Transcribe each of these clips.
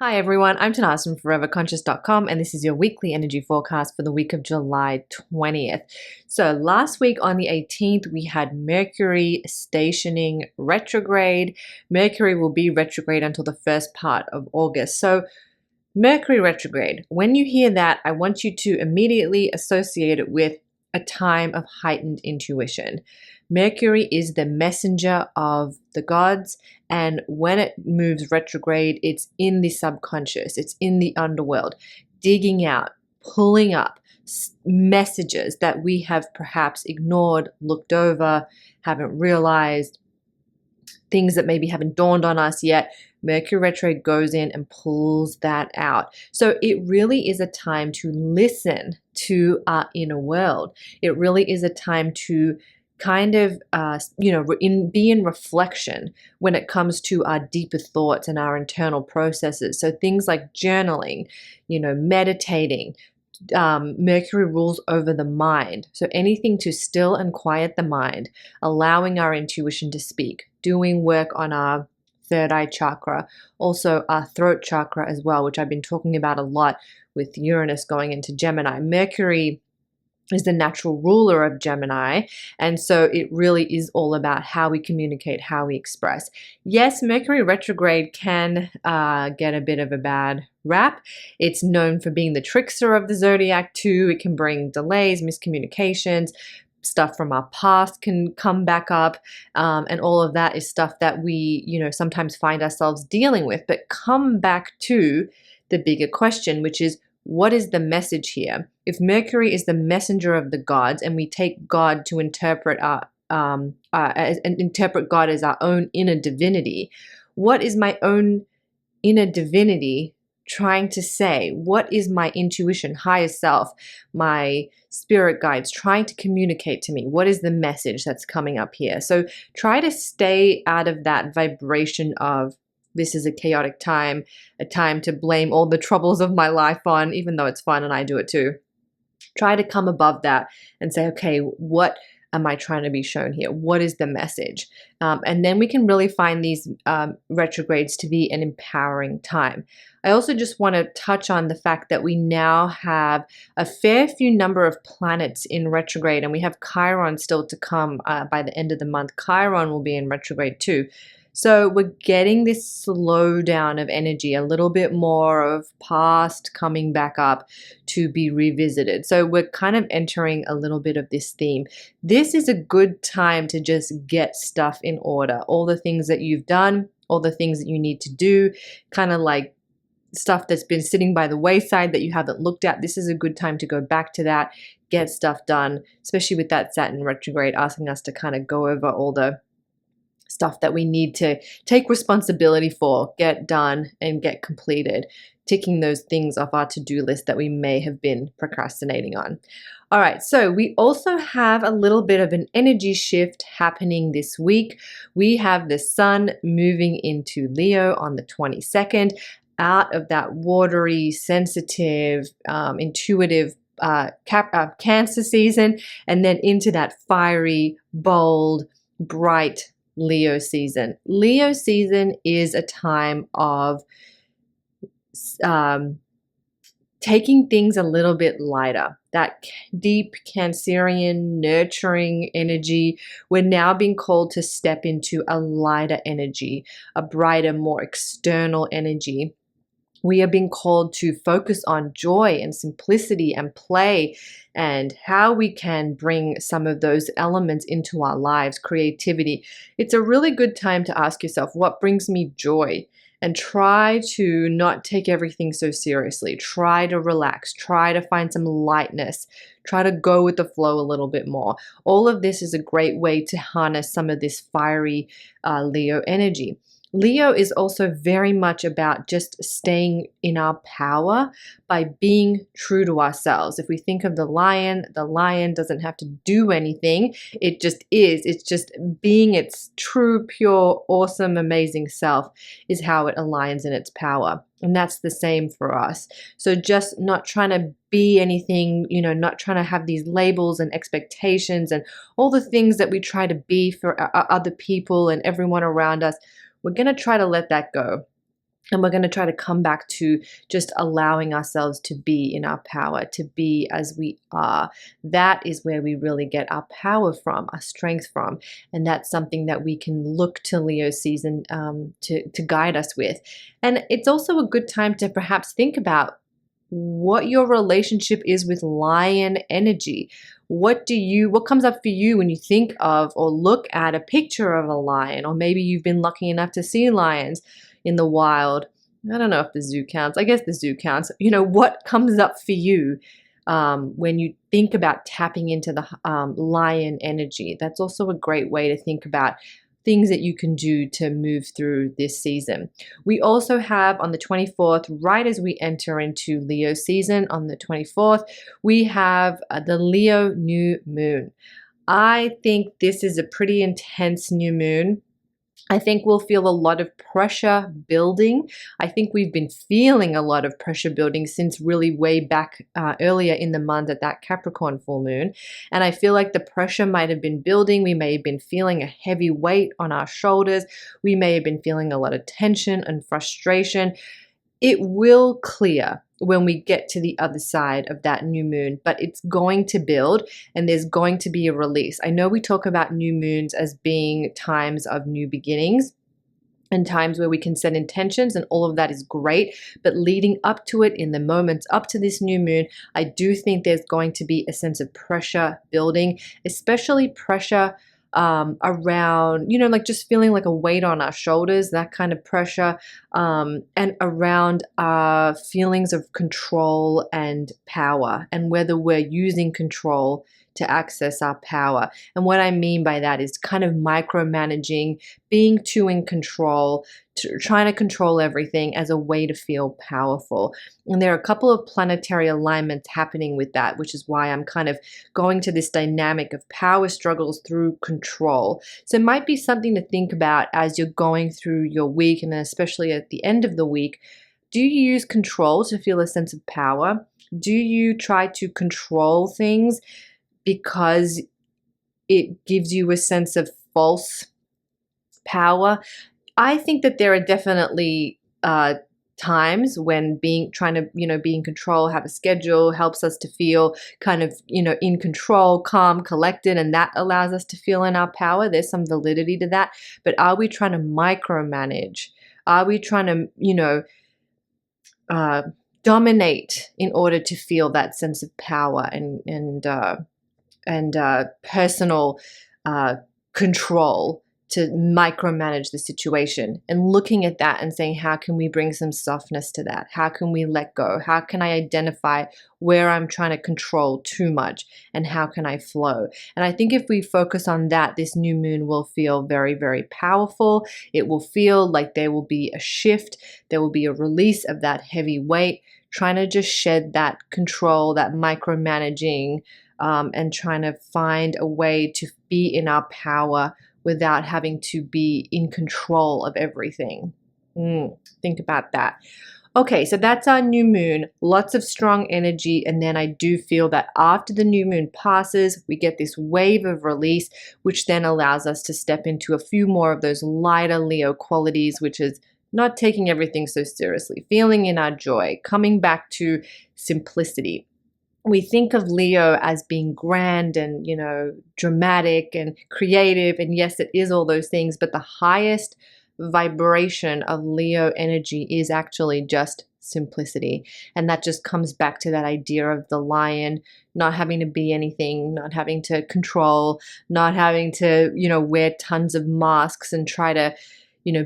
Hi everyone, I'm Tanaaz from foreverconscious.com and this is your weekly energy forecast for the week of July 20th. So last week on the 18th, we had Mercury stationing retrograde. Mercury will be retrograde until the first part of August. So Mercury retrograde, when you hear that, I want you to immediately associate it with a time of heightened intuition. Mercury is the messenger of the gods, and when it moves retrograde, it's in the subconscious, it's in the underworld, digging out, pulling up messages that we have perhaps ignored, looked over, haven't realized, things that maybe haven't dawned on us yet. Mercury retrograde goes in and pulls that out. So it really is a time to listen to our inner world. It really is a time to kind of, be in reflection when it comes to our deeper thoughts and our internal processes. So things like journaling, meditating. Mercury rules over the mind. So anything to still and quiet the mind, allowing our intuition to speak, doing work on our third eye chakra, also our throat chakra as well, which I've been talking about a lot with Uranus going into Gemini. Mercury is the natural ruler of Gemini, and so it really is all about how we communicate, how we express. Yes, Mercury retrograde can get a bit of a bad rap. It's known for being the trickster of the zodiac too. It can bring delays, miscommunications, stuff from our past can come back up, and all of that is stuff that we sometimes find ourselves dealing with. But come back to the bigger question, which is, what is the message here? If Mercury is the messenger of the gods, and we take God to interpret interpret God as our own inner divinity, what is my own inner divinity trying to say? What is my intuition, higher self, my spirit guides trying to communicate to me? What is the message that's coming up here? So try to stay out of that vibration of, this is a chaotic time, a time to blame all the troubles of my life on, even though it's fun and I do it too. Try to come above that and say, okay, what am I trying to be shown here? What is the message? And then we can really find these retrogrades to be an empowering time. I also just want to touch on the fact that we now have a fair few number of planets in retrograde, and we have Chiron still to come by the end of the month. Chiron will be in retrograde too. So we're getting this slowdown of energy, a little bit more of past coming back up to be revisited. So we're kind of entering a little bit of this theme. This is a good time to just get stuff in order. All the things that you've done, all the things that you need to do, kind of like stuff that's been sitting by the wayside that you haven't looked at. This is a good time to go back to that, get stuff done, especially with that Saturn retrograde asking us to kind of go over all the stuff that we need to take responsibility for, get done, and get completed, ticking those things off our to-do list that we may have been procrastinating on. All right, so we also have a little bit of an energy shift happening this week. We have the sun moving into Leo on the 22nd, out of that watery, sensitive, intuitive Cancer season, and then into that fiery, bold, bright Leo season. Leo season is a time of taking things a little bit lighter. That deep Cancerian nurturing energy, we're now being called to step into a lighter energy, a brighter, more external energy. We are being called to focus on joy and simplicity and play, and how we can bring some of those elements into our lives, creativity. It's a really good time to ask yourself, what brings me joy? And try to not take everything so seriously. Try to relax. Try to find some lightness. Try to go with the flow a little bit more. All of this is a great way to harness some of this fiery Leo energy. Leo is also very much about just staying in our power by being true to ourselves. If we think of the lion doesn't have to do anything. It just is. It's just being its true, pure, awesome, amazing self is how it aligns in its power. And that's the same for us. So just not trying to be anything, not trying to have these labels and expectations and all the things that we try to be for other people and everyone around us. We're going to try to let that go. And we're going to try to come back to just allowing ourselves to be in our power, to be as we are. That is where we really get our power from, our strength from. And that's something that we can look to Leo season to guide us with. And it's also a good time to perhaps think about what your relationship is with lion energy. What comes up for you when you think of or look at a picture of a lion? Or maybe you've been lucky enough to see lions in the wild. I don't know if the zoo counts. I guess the zoo counts. What comes up for you when you think about tapping into the lion energy? That's also a great way to think about things that you can do to move through this season. We also have on the 24th, right as we enter into Leo season, on the 24th, we have the Leo new moon. I think this is a pretty intense new moon. I think we'll feel a lot of pressure building. I think we've been feeling a lot of pressure building since really way back earlier in the month at that Capricorn full moon. And I feel like the pressure might have been building. We may have been feeling a heavy weight on our shoulders. We may have been feeling a lot of tension and frustration. It will clear when we get to the other side of that new moon, but it's going to build and there's going to be a release. I know we talk about new moons as being times of new beginnings and times where we can set intentions, and all of that is great. But leading up to it, in the moments up to this new moon, I do think there's going to be a sense of pressure building, especially pressure around, like just feeling like a weight on our shoulders, that kind of pressure, and around our feelings of control and power, and whether we're using control to access our power. And what I mean by that is kind of micromanaging, being too in control, trying to control everything as a way to feel powerful. And there are a couple of planetary alignments happening with that, which is why I'm kind of going to this dynamic of power struggles through control. So it might be something to think about as you're going through your week, and then especially at the end of the week. Do you use control to feel a sense of power? Do you try to control things because it gives you a sense of false power? I think that there are definitely times when trying to be in control, have a schedule, helps us to feel kind of in control, calm, collected, and that allows us to feel in our power. There's some validity to that. But are we trying to micromanage? Are we trying to dominate in order to feel that sense of power and personal control, to micromanage the situation? And looking at that and saying, how can we bring some softness to that? How can we let go? How can I identify where I'm trying to control too much, and how can I flow? And I think if we focus on that, this new moon will feel very, very powerful. It will feel like there will be a shift. There will be a release of that heavy weight, trying to just shed that control, that micromanaging, and trying to find a way to be in our power without having to be in control of everything. Think about that. Okay, so that's our new moon. Lots of strong energy. And then I do feel that after the new moon passes, we get this wave of release, which then allows us to step into a few more of those lighter Leo qualities, which is not taking everything so seriously, feeling in our joy, coming back to simplicity. We think of Leo as being grand and, dramatic and creative. And yes, it is all those things, but the highest vibration of Leo energy is actually just simplicity. And that just comes back to that idea of the lion not having to be anything, not having to control, not having to, wear tons of masks and try to,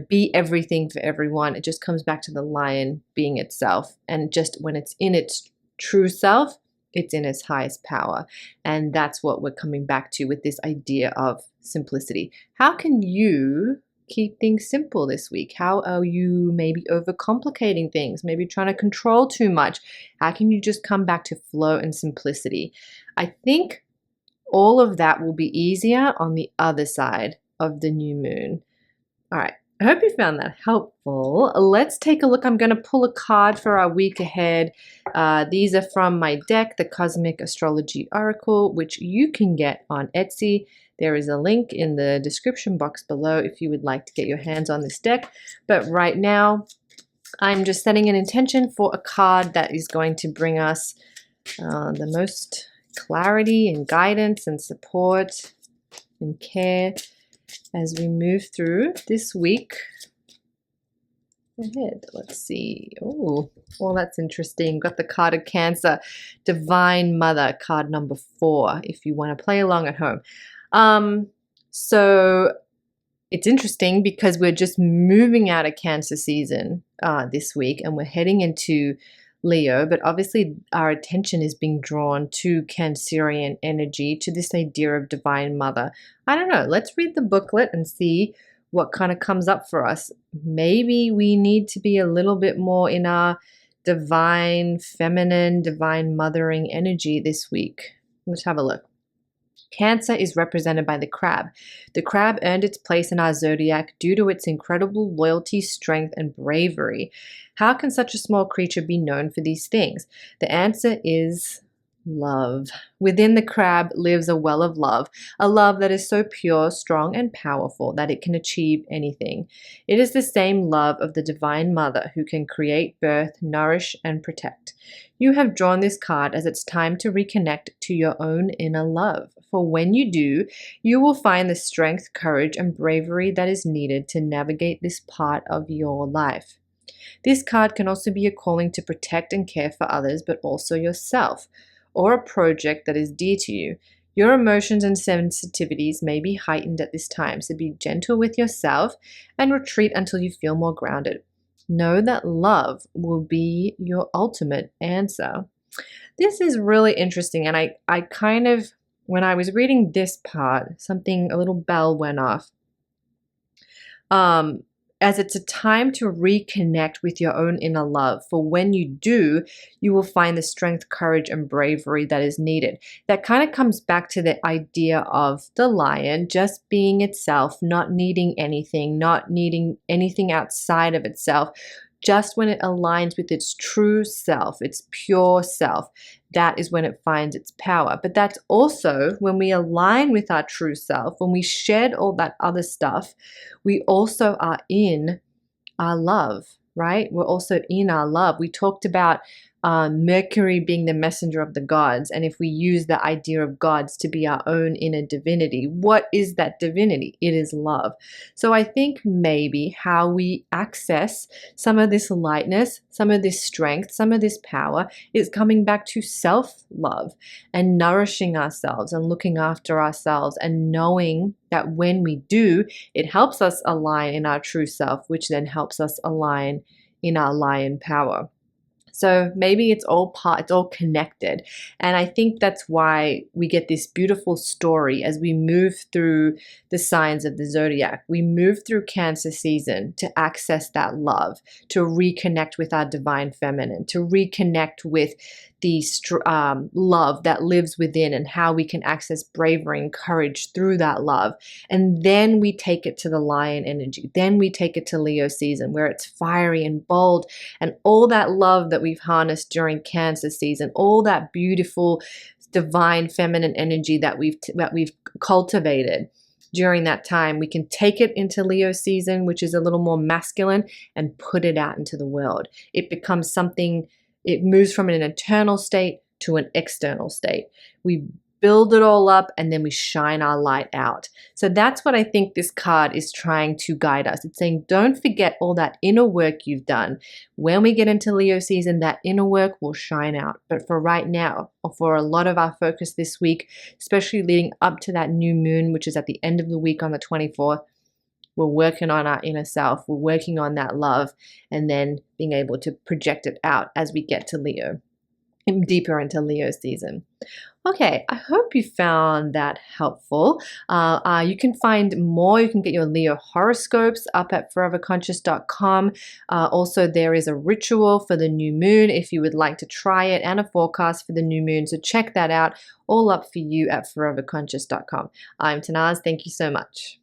be everything for everyone. It just comes back to the lion being itself. And just when it's in its true self, it's in its highest power. And that's what we're coming back to with this idea of simplicity. How can you keep things simple this week? How are you maybe overcomplicating things, maybe trying to control too much? How can you just come back to flow and simplicity? I think all of that will be easier on the other side of the new moon. All right. I hope you found that helpful. Let's take a look. I'm going to pull a card for our week ahead. These are from my deck, the Cosmic Astrology Oracle, which you can get on Etsy. There is a link in the description box below if you would like to get your hands on this deck. But right now, I'm just setting an intention for a card that is going to bring us the most clarity and guidance and support and care as we move through this week ahead. Let's see. Oh, well, that's interesting. Got the card of Cancer, Divine Mother, card number 4, if you want to play along at home. So it's interesting because we're just moving out of Cancer season this week, and we're heading into Leo, but obviously our attention is being drawn to Cancerian energy, to this idea of Divine Mother. I don't know. Let's read the booklet and see what kind of comes up for us. Maybe we need to be a little bit more in our divine feminine, divine mothering energy this week. Let's have a look. Cancer is represented by the crab. The crab earned its place in our zodiac due to its incredible loyalty, strength, and bravery. How can such a small creature be known for these things? The answer is love. Within the crab lives a well of love, a love that is so pure, strong, and powerful that it can achieve anything. It is the same love of the Divine Mother who can create, birth, nourish, and protect. You have drawn this card as it's time to reconnect to your own inner love. For when you do, you will find the strength, courage, and bravery that is needed to navigate this part of your life. This card can also be a calling to protect and care for others, but also yourself, or a project that is dear to you. Your emotions and sensitivities may be heightened at this time, so be gentle with yourself and retreat until you feel more grounded. Know that love will be your ultimate answer. This is really interesting, and I kind of, when I was reading this part, something, a little bell went off. As it's a time to reconnect with your own inner love. For when you do, you will find the strength, courage, and bravery that is needed. That kind of comes back to the idea of the lion just being itself, not needing anything outside of itself. Just when it aligns with its true self, its pure self, that is when it finds its power. But that's also when we align with our true self, when we shed all that other stuff, we also are in our love, right? We're also in our love. We talked about Mercury being the messenger of the gods. And if we use the idea of gods to be our own inner divinity, what is that divinity? It is love. So I think maybe how we access some of this lightness, some of this strength, some of this power is coming back to self-love and nourishing ourselves and looking after ourselves and knowing that when we do, it helps us align in our true self, which then helps us align in our lion power. So maybe it's all connected. And I think that's why we get this beautiful story as we move through the signs of the zodiac. We move through Cancer season to access that love, to reconnect with our divine feminine, to reconnect with the love that lives within and how we can access bravery and courage through that love. And then we take it to the lion energy. Then we take it to Leo season where it's fiery and bold and all that love that we've harnessed during Cancer season, all that beautiful divine feminine energy that we've cultivated during that time, we can take it into Leo season, which is a little more masculine, and put it out into the world. It becomes something, it moves from an internal state to an external state. We build it all up and then we shine our light out. So that's what I think this card is trying to guide us. It's saying, don't forget all that inner work you've done. When we get into Leo season, that inner work will shine out. But for right now, or for a lot of our focus this week, especially leading up to that new moon, which is at the end of the week on the 24th, we're working on our inner self. We're working on that love and then being able to project it out as we get to Leo, deeper into Leo season. Okay, I hope you found that helpful. You can find more. You can get your Leo horoscopes up at foreverconscious.com. Also, there is a ritual for the new moon if you would like to try it, and a forecast for the new moon. So check that out, all up for you at foreverconscious.com. I'm Tanaaz. Thank you so much.